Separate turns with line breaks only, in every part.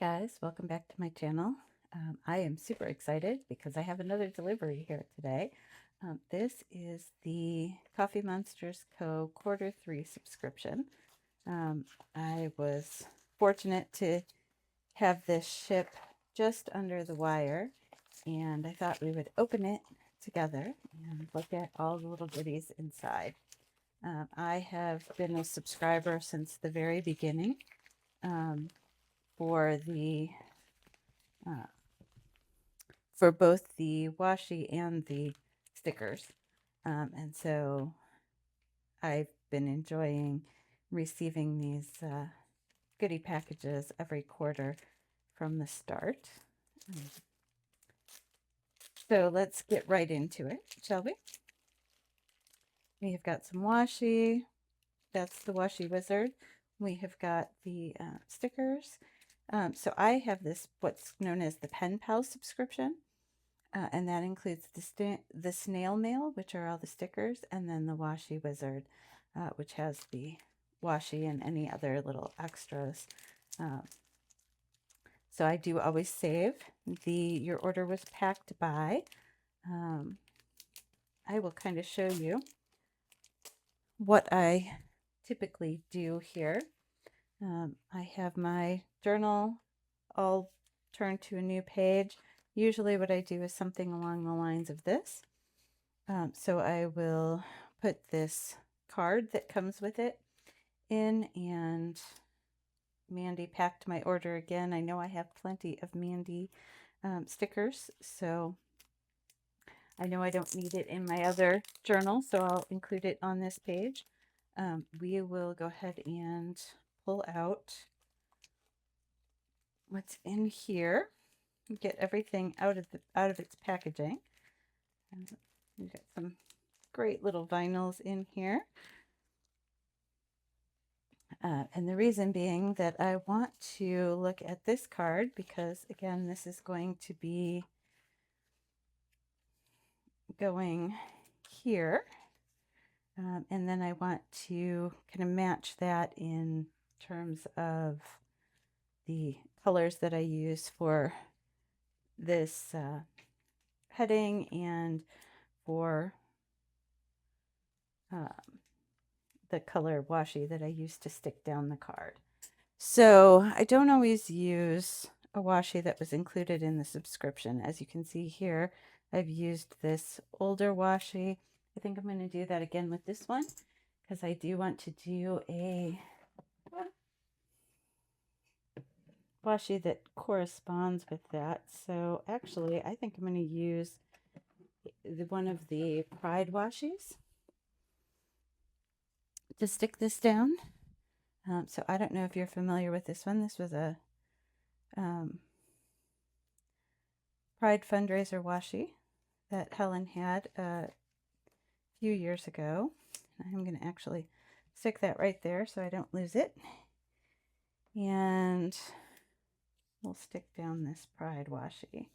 Guys, welcome back to my channel. I am super excited because I have another delivery here today. This is the TheCoffeeMonsterzCo Quarter 3 subscription. I was fortunate to have this ship just under the wire, and I thought we would open it together and look at all the little goodies inside. I have been a subscriber since the very beginning. For the for both the washi and the stickers, and so I've been enjoying receiving these goodie packages every quarter from the start. So let's get right into it, shall we? We have got some washi. That's the Washi Wizard. We have got the stickers. So I have this, what's known as the Penpal Subscription, and that includes the snail mail, which are all the stickers, and then the Washi Wizard, which has the washi and any other little extras. So I do always save your order was packed by. I will kind of show you what I typically do here. I have my journal all turned to a new page. Usually what I do is something along the lines of this. So I will put this card that comes with it in, and Mandy packed my order again. I know I have plenty of Mandy stickers, so I know I don't need it in my other journal, so I'll include it on this page. We will go ahead and pull out what's in here, get everything out of its packaging. And we've got some great little vinyls in here. And the reason being that I want to look at this card because, again, this is going to be going here. And then I want to kind of match that in terms of the colors that I use for this heading and for the color washi that I use to stick down the card. So I don't always use a washi that was included in the subscription. As you can see here, I've used this older washi. I think I'm going to do that again with this one because I do want to do a washi that corresponds with that. So actually, I think I'm going to use one of the Pride washis to stick this down. So I don't know if you're familiar with this one. This was a Pride fundraiser washi that Helen had a few years ago. I'm going to actually stick that right there so I don't lose it. And we'll stick down this Pride washi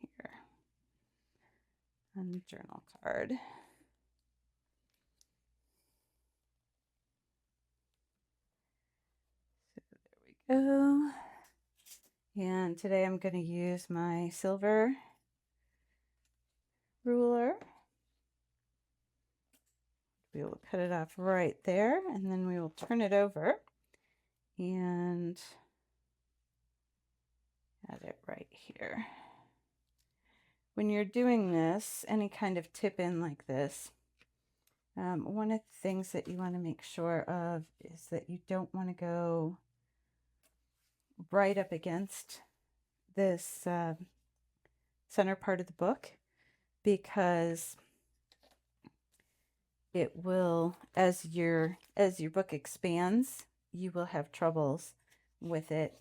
here on the journal card. So there we go. And today I'm going to use my silver ruler. We will cut it off right there, and then we will turn it over and add it right here. When you're doing this, any kind of tip in like this, one of the things that you want to make sure of is that you don't want to go right up against this center part of the book, because it will, as your book expands, you will have troubles with it.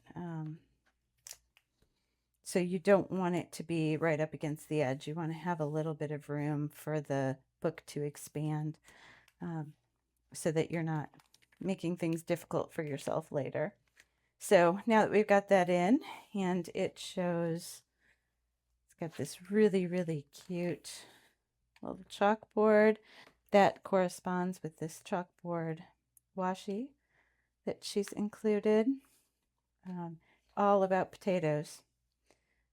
So you don't want it to be right up against the edge. You want to have a little bit of room for the book to expand, so that you're not making things difficult for yourself later. So now that we've got that in, and it shows, it's got this really, really cute little chalkboard that corresponds with this chalkboard washi that she's included. all about potatoes.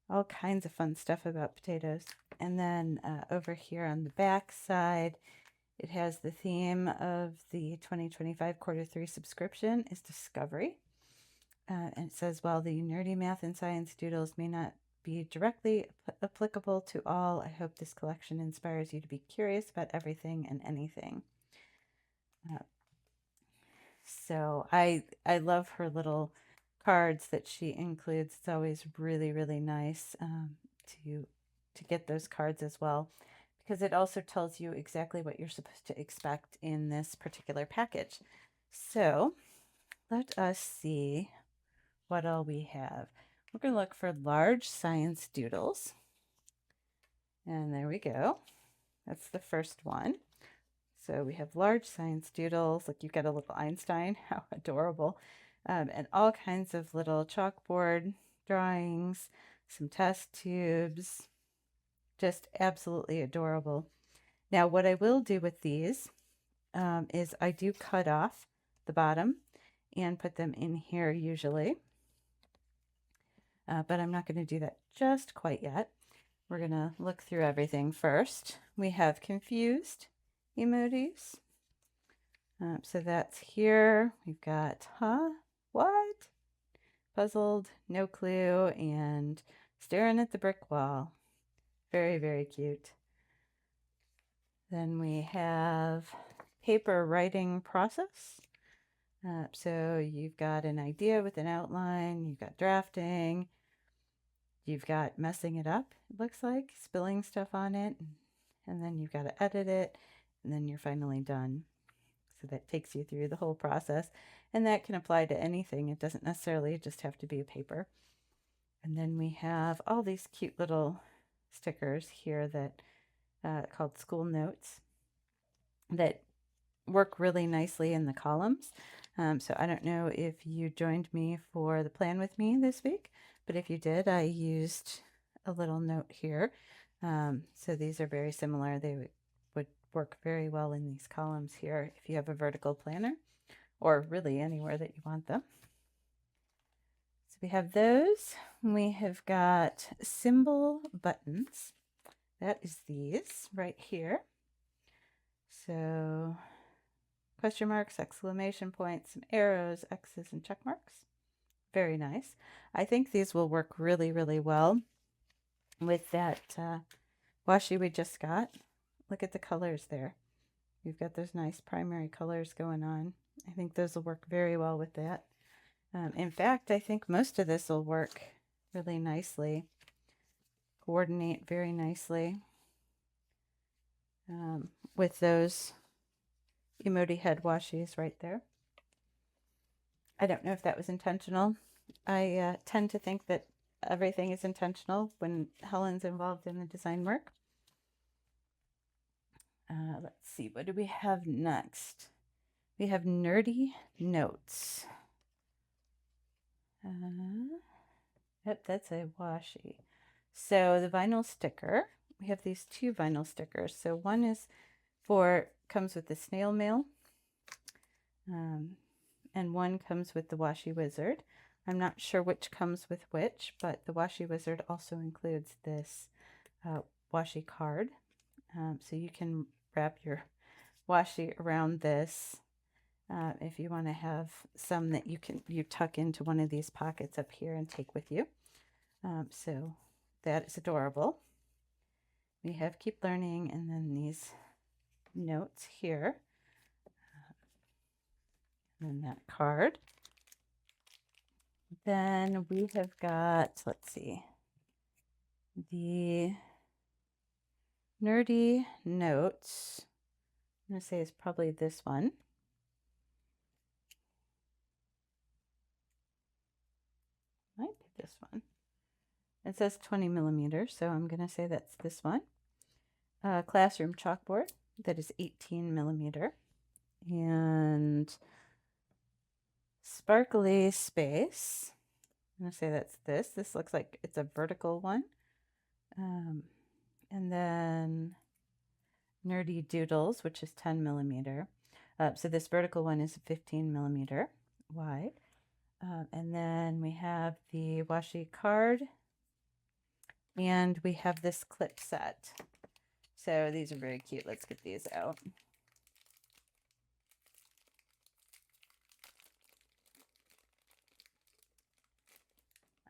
All kinds of fun stuff about potatoes. And then over here on the back side, it has the theme of the 2025 Quarter 3 subscription is Discovery. And it says, while the nerdy math and science doodles may not be directly applicable to all, I hope this collection inspires you to be curious about everything and anything. So I love her little cards that she includes. It's always really, really nice to get those cards as well, because it also tells you exactly what you're supposed to expect in this particular package. So let us see what all we have. We're going to look for large science doodles. And there we go. That's the first one. So we have large science doodles, like you've got a little Einstein, how adorable, and all kinds of little chalkboard drawings, some test tubes, just absolutely adorable. Now what I will do with these is I do cut off the bottom and put them in here usually, but I'm not going to do that just quite yet. We're going to look through everything first. We have confused emojis. So that's here. We've got, huh? What? Puzzled, no clue, and staring at the brick wall. Very, very cute. Then we have paper writing process. So you've got an idea with an outline, you've got drafting, you've got messing it up, it looks like, spilling stuff on it, and then you've got to edit it, and then you're finally done. So that takes you through the whole process, and that can apply to anything. It doesn't necessarily just have to be a paper. And then we have all these cute little stickers here that called school notes that work really nicely in the columns. So I don't know if you joined me for the plan with me this week, but if you did, I used a little note here. So these are very similar. They would work very well in these columns here if you have a vertical planner, or really anywhere that you want them. So we have those. We have got symbol buttons. That is these right here. So question marks, exclamation points, some arrows, X's, and check marks. Very nice. I think these will work really, really well with that washi we just got. Look at the colors there. You've got those nice primary colors going on. I think those will work very well with that. In fact, I think most of this will work really nicely, coordinate very nicely with those emoji head washis right there. I don't know if that was intentional. I tend to think that everything is intentional when Helen's involved in the design work. Let's see, what do we have next? We have nerdy notes. Yep, that's a washi. So the vinyl sticker, we have these two vinyl stickers. So one is comes with the snail mail, and one comes with the Washi Wizard. I'm not sure which comes with which, but the Washi Wizard also includes this washi card. So you can wrap your washi around this if you want to have some that you tuck into one of these pockets up here and take with you. So that is adorable. We have keep learning, and then these notes here, and that card. Then we have got, let's see, the nerdy notes. I'm going to say it's probably this one. Might be this one. It says 20 millimeters, so I'm going to say that's this one. Classroom chalkboard, that is 18 millimeter. And sparkly space, I'm going to say that's this. This looks like it's a vertical one. And then nerdy doodles, which is 10 millimeter. So this vertical one is 15 millimeter wide. And then we have the washi card, and we have this clip set. So these are very cute. Let's get these out.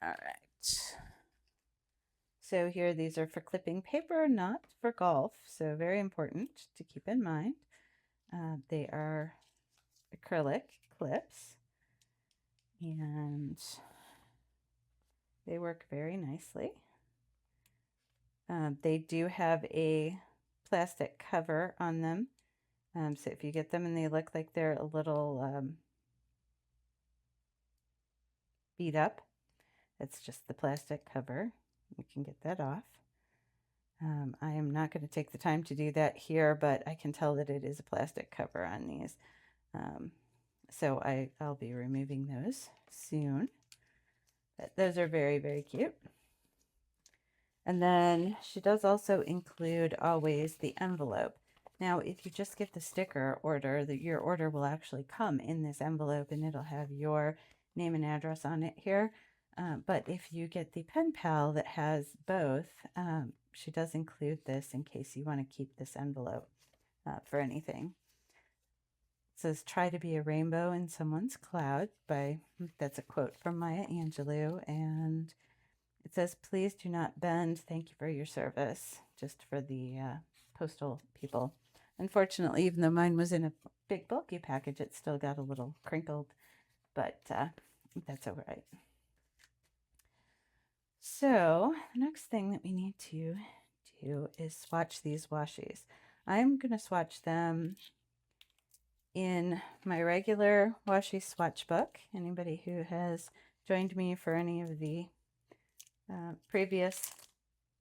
All right. So here, these are for clipping paper, not for golf. So very important to keep in mind. They are acrylic clips, and they work very nicely. They do have a plastic cover on them. So if you get them and they look like they're a little beat up, it's just the plastic cover. You can get that off. I am not going to take the time to do that here, but I can tell that it is a plastic cover on these. So I'll be removing those soon. But those are very, very cute. And then she does also include always the envelope. Now, if you just get the sticker order, your order will actually come in this envelope and it'll have your name and address on it here. But if you get the pen pal that has both, she does include this in case you want to keep this envelope for anything. It says, "Try to be a rainbow in someone's cloud." That's a quote from Maya Angelou. And it says, "Please do not bend. Thank you for your service." Just for the postal people. Unfortunately, even though mine was in a big bulky package, it still got a little crinkled, but that's all right. So the next thing that we need to do is swatch these washies. I'm going to swatch them in my regular washi swatch book. Anybody who has joined me for any of the previous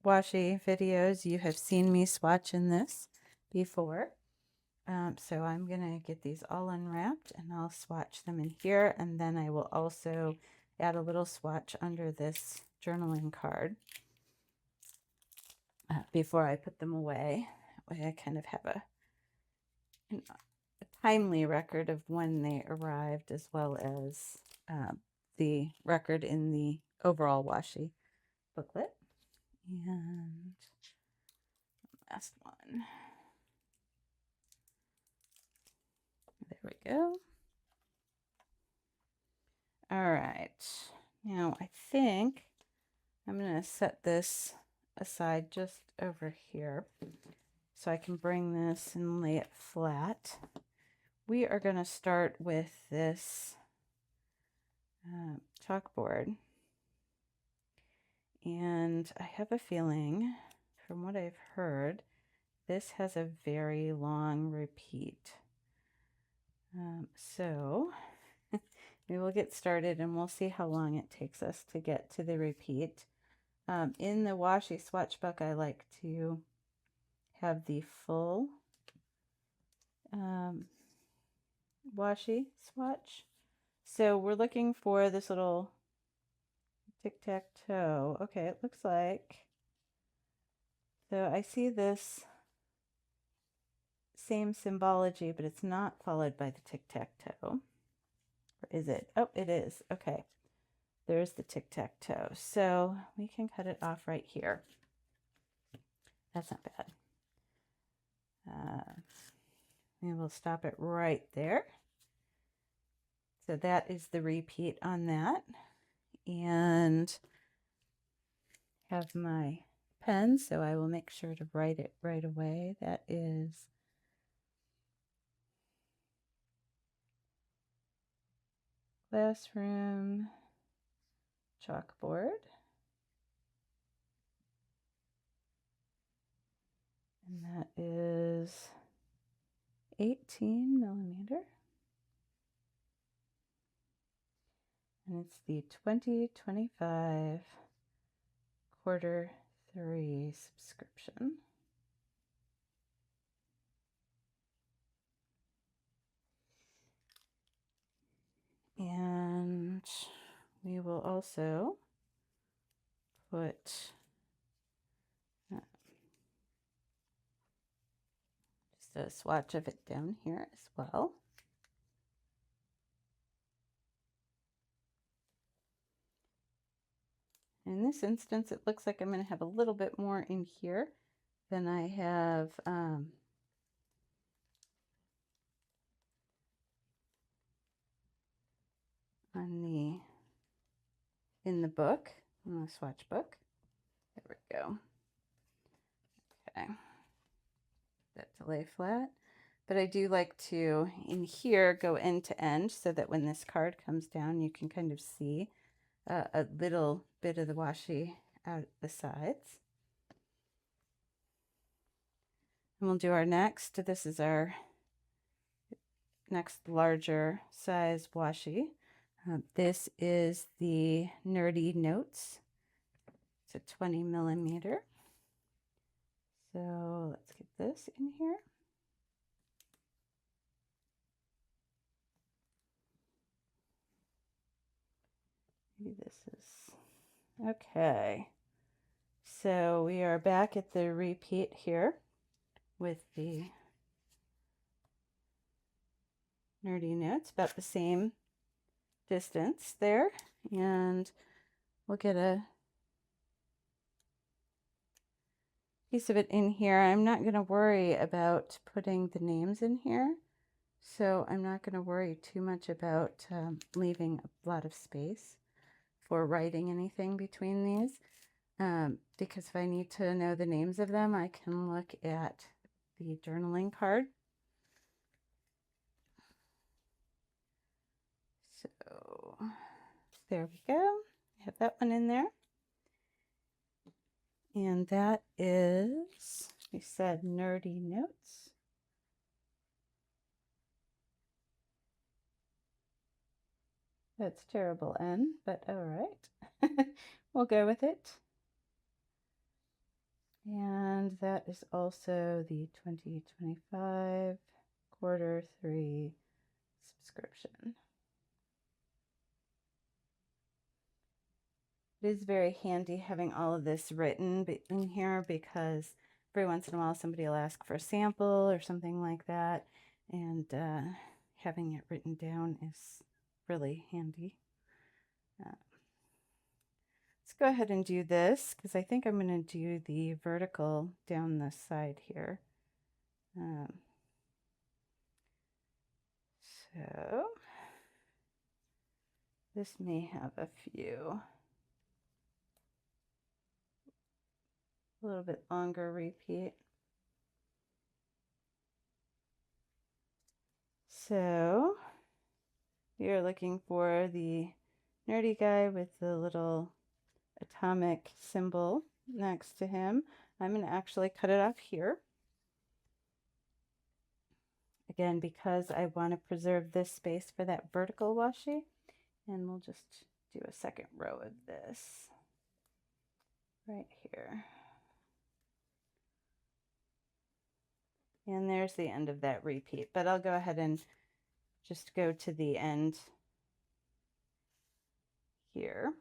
washi videos, you have seen me swatch in this before. So I'm going to get these all unwrapped and I'll swatch them in here, and then I will also add a little swatch under this journaling card before I put them away. That way I kind of have a timely record of when they arrived, as well as the record in the overall washi booklet. And last one. There we go. All right. Now I think I'm going to set this aside just over here so I can bring this and lay it flat. We are going to start with this chalkboard. And I have a feeling, from what I've heard, this has a very long repeat. So we will get started and we'll see how long it takes us to get to the repeat. In the washi swatch book, I like to have the full washi swatch. So we're looking for this little tic-tac-toe. Okay, it looks like, so I see this same symbology, but it's not followed by the tic-tac-toe. Or is it? Oh, it is. Okay. There's the tic-tac-toe. So we can cut it off right here. That's not bad. We will stop it right there. So that is the repeat on that. And have my pen, so I will make sure to write it right away. That is classroom chalkboard. And that is 18 millimeter. And it's the 2025 Quarter 3 subscription. And we will also put just a swatch of it down here as well. In this instance, it looks like I'm going to have a little bit more in here than I have in the book, in the swatch book. There we go. Okay, that to lay flat. But I do like to, in here, go end to end so that when this card comes down, you can kind of see a little bit of the washi out the sides. And we'll do our next. This is our next larger size washi. This is the Nerdy Notes. It's a 20 millimeter. So let's get this in here. Maybe this is okay. So we are back at the repeat here with the Nerdy Notes, about the same distance there, and we'll get a piece of it in here. I'm not going to worry about putting the names in here, so I'm not going to worry too much about leaving a lot of space for writing anything between these, because if I need to know the names of them, I can look at the journaling card. So there we go. I have that one in there. And that is, we said, Nerdy Notes. That's terrible N, but all right. We'll go with it. And that is also the 2025 Quarter 3 subscription. It is very handy having all of this written in here, because every once in a while somebody will ask for a sample or something like that, and having it written down is really handy. Let's go ahead and do this, because I think I'm going to do the vertical down the side here. So this may have a little bit longer repeat. So we are looking for the nerdy guy with the little atomic symbol next to him. I'm going to actually cut it off here. Again, because I want to preserve this space for that vertical washi. And we'll just do a second row of this right here. And there's the end of that repeat, but I'll go ahead and just go to the end here.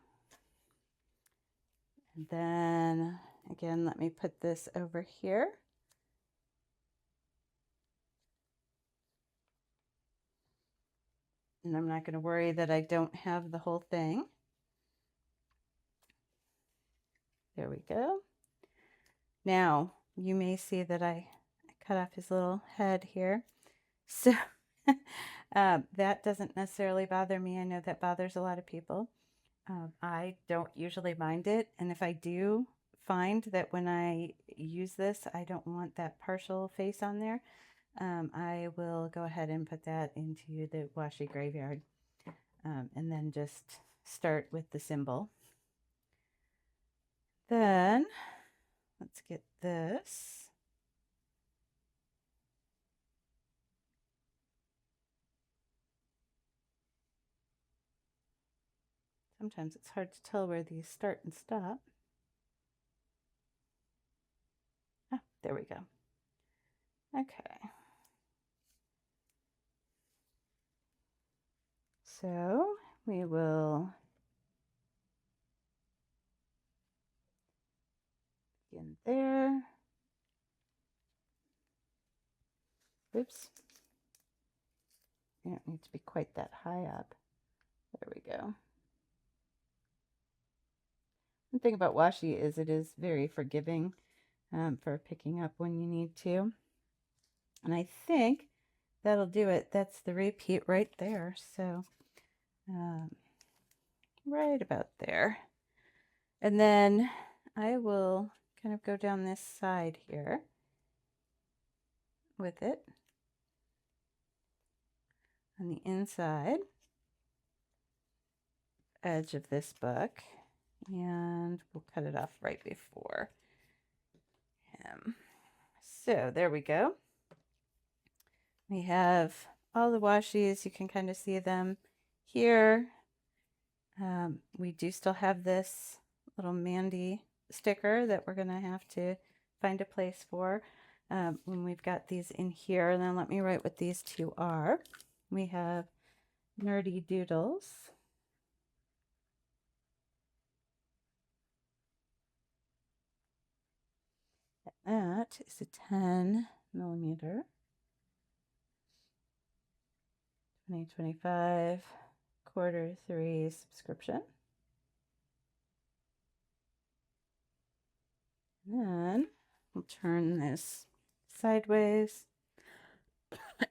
And then again, let me put this over here. And I'm not going to worry that I don't have the whole thing. There we go. Now, you may see that I cut off his little head here. So that doesn't necessarily bother me. I know that bothers a lot of people. I don't usually mind it. And if I do find that when I use this, I don't want that partial face on there, I will go ahead and put that into the washi graveyard, and then just start with the symbol. Then let's get this. Sometimes it's hard to tell where these start and stop. Ah, there we go. Okay. So we will begin there. Oops. You don't need to be quite that high up. There we go. The thing about washi is it is very forgiving for picking up when you need to. And I think that'll do it. That's the repeat right there. So right about there. And then I will kind of go down this side here with it on the inside edge of this book, and we'll cut it off right before him. So there we go. We have all the washies. You can kind of see them here. We do still have this little Mandy sticker that we're going to have to find a place for when we've got these in here. And then let me write what these two are. We have Nerdy Doodles. That is a 10 millimeter, 2025 Quarter 3 subscription. And then we'll turn this sideways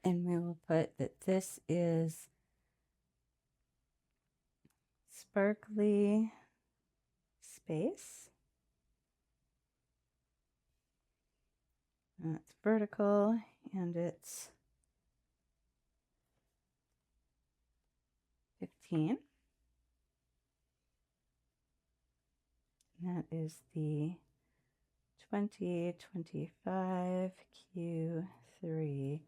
and we will put that this is Sparkly Space. And it's vertical and it's 15. And that is the 2025 Q3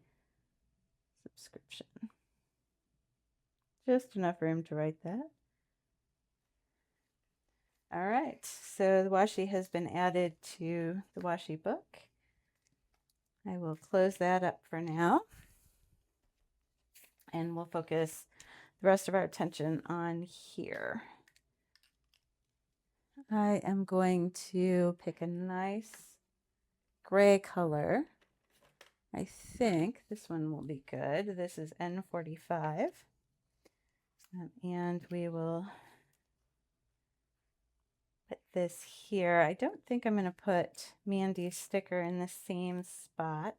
subscription. Just enough room to write that. All right, so the washi has been added to the washi book. I will close that up for now. And we'll focus the rest of our attention on here. I am going to pick a nice gray color. I think this one will be good. This is N45. And we will put this here. I don't think I'm going to put Mandy's sticker in the same spot.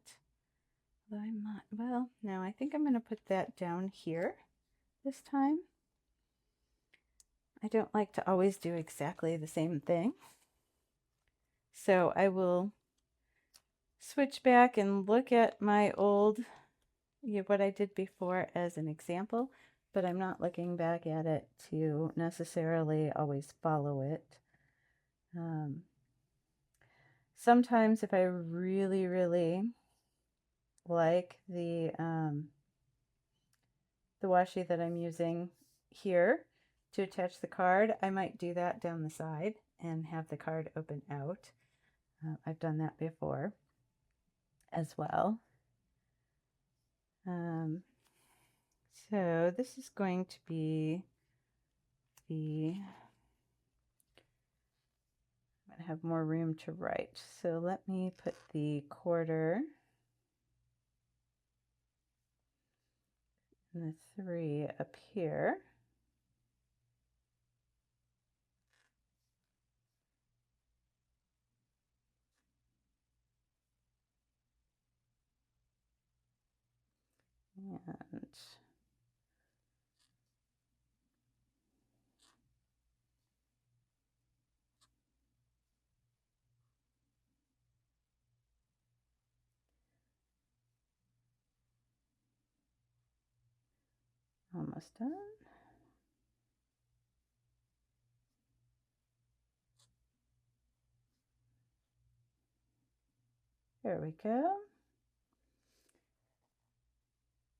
Although I'm not, well, no, I think I'm going to put that down here this time. I don't like to always do exactly the same thing. So I will switch back and look at my old, what I did before as an example, but I'm not looking back at it to necessarily always follow it. Sometimes if I really, really like the washi that I'm using here to attach the card, I might do that down the side and have the card open out. I've done that before as well. So this is going to be the, I'm going to have more room to write. So let me put the quarter and the 3 up here. And almost done. There we go.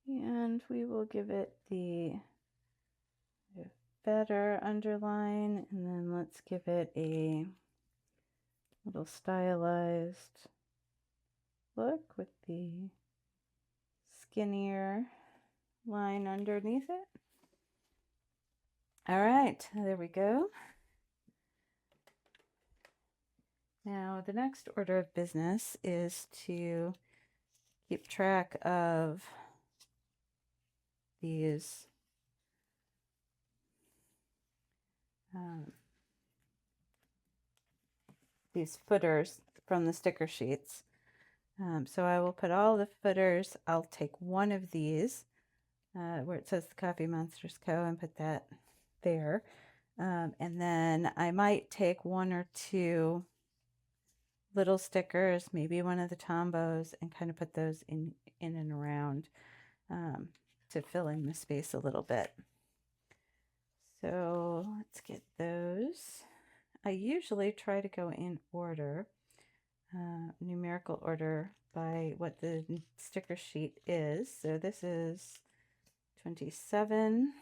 And we will give it the better underline, and then let's give it a little stylized look with the skinnier line underneath it. All right, there we go. Now the next order of business is to keep track of these these footers from the sticker sheets. So I will put all the footers. I'll take one of these where it says the Coffee Monsters Co. and put that there. And then I might take one or two little stickers, maybe one of the Tombos, and kind of put those in and around to fill in the space a little bit. So let's get those. I usually try to go in order, numerical order by what the sticker sheet is. So this is 27,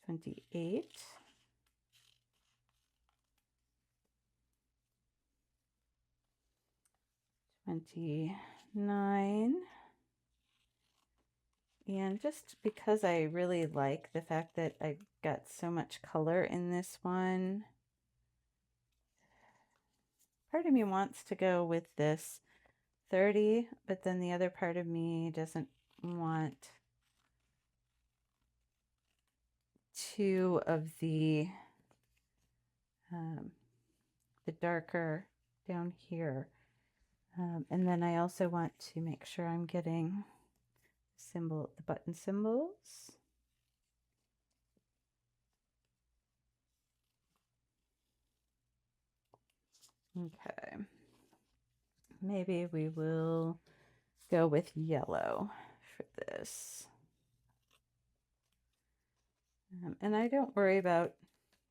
28, 29, and just because I really like the fact that I got so much color in this one, part of me wants to go with this 30, but then the other part of me doesn't want two of the darker down here. And then I also want to make sure I'm getting the button symbols. Okay. Maybe we will go with yellow for this. And I don't worry about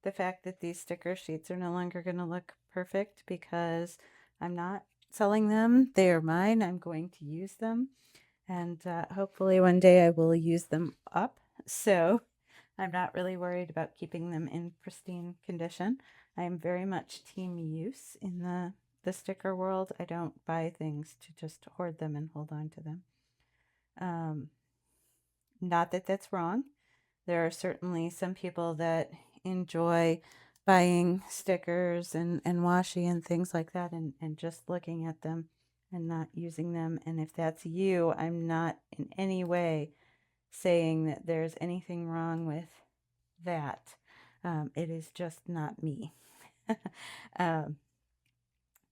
the fact that these sticker sheets are no longer going to look perfect because I'm not selling them. They are mine. I'm going to use them. And hopefully one day I will use them up. So I'm not really worried about keeping them in pristine condition. I am very much team use in the sticker world. I don't buy things to just hoard them and hold on to them. Not that that's wrong. There are certainly some people that enjoy buying stickers and washi and things like that and just looking at them and not using them. And if that's you, I'm not in any way saying that there's anything wrong with that. It is just not me.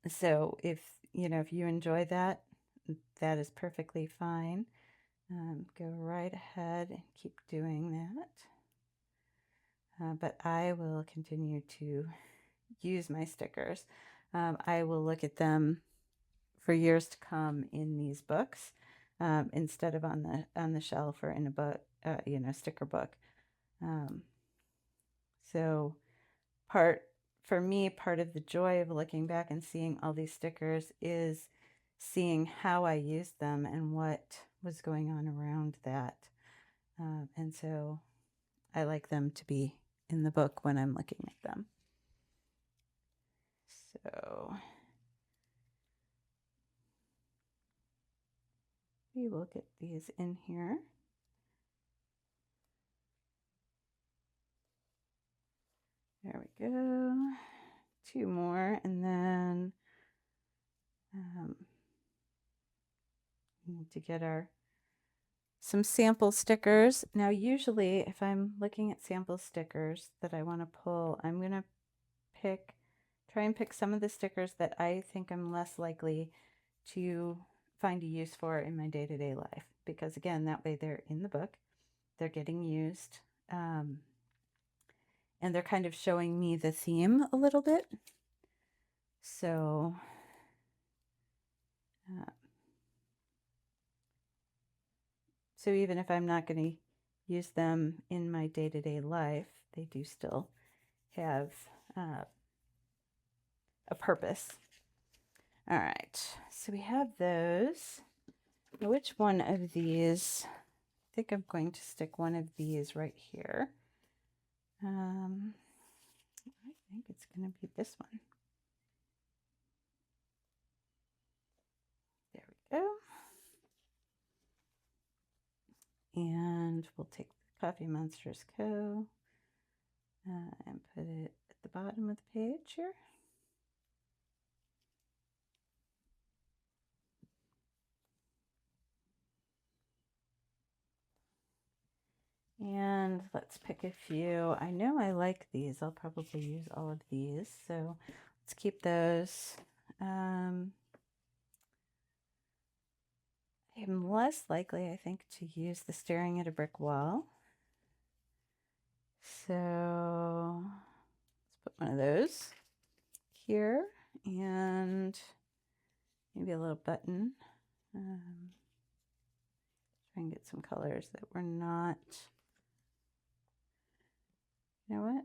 So if you enjoy that, that is perfectly fine. Go right ahead and keep doing that. But I will continue to use my stickers. I will look at them for years to come in these books instead of on the shelf or in a book, sticker book. So for me, part of the joy of looking back and seeing all these stickers is seeing how I used them and what was going on around that. And so I like them to be in the book when I'm looking at them. So we will get these in here. There we go. Two more, and then we need to get some sample stickers. Now, usually if I'm looking at sample stickers that I want to pull, I'm going to try and pick some of the stickers that I think I'm less likely to find a use for in my day-to-day life. Because again, that way they're in the book, they're getting used, and they're kind of showing me the theme a little bit. So even if I'm not going to use them in my day-to-day life, they do still have a purpose. All right, so we have those. Which one of these? I think I'm going to stick one of these right here. I think it's going to be this one. There we go. And we'll take the Coffee Monsters Co. And put it at the bottom of the page here. And let's pick a few. I know I like these. I'll probably use all of these. So let's keep those. I'm less likely, I think, to use the staring at a brick wall. So let's put one of those here and maybe a little button. Try and get some colors that were not, you know what?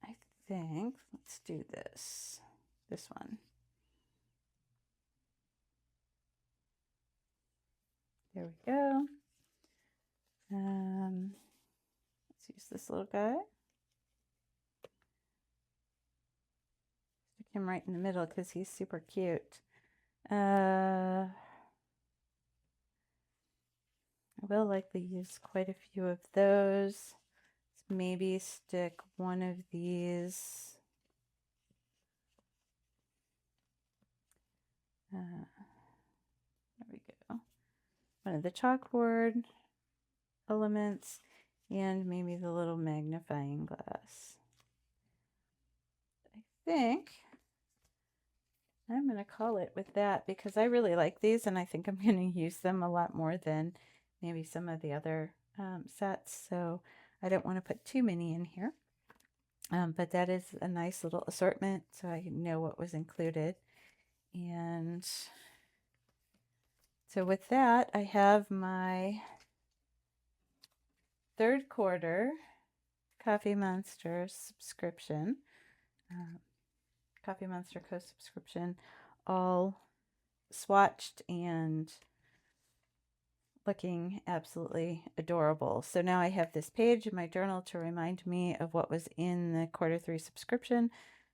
I think, let's do this one. There we go. Let's use this little guy. Stick him right in the middle because he's super cute. I will likely use quite a few of those. Let's maybe stick one of these. There we go. One of the chalkboard elements and maybe the little magnifying glass. I think I'm going to call it with that because I really like these and I think I'm going to use them a lot more than maybe some of the other sets. So I don't want to put too many in here. But that is a nice little assortment so I know what was included. And so with that, I have my third quarter Coffee Monster subscription. TheCoffeeMonsterzCo subscription, all swatched and looking absolutely adorable. So now I have this page in my journal to remind me of what was in the quarter 3 subscription,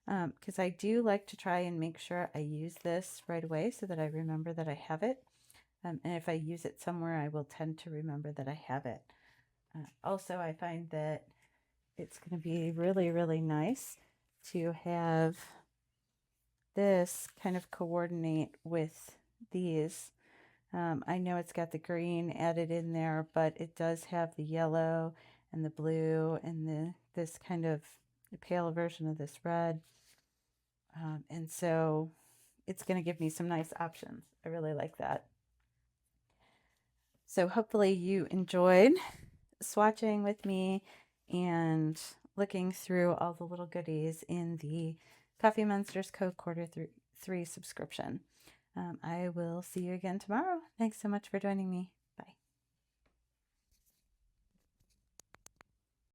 because I do like to try and make sure I use this right away so that I remember that I have it. And if I use it somewhere, I will tend to remember that I have it. Also, I find that it's going to be really, really nice to have this kind of coordinate with these. I know it's got the green added in there, but it does have the yellow and the blue and this kind of pale version of this red. And so it's going to give me some nice options. I really like that. So hopefully you enjoyed swatching with me and looking through all the little goodies in the TheCoffeeMonsterzCo Quarter 3 subscription. I will see you again tomorrow. Thanks so much for joining me.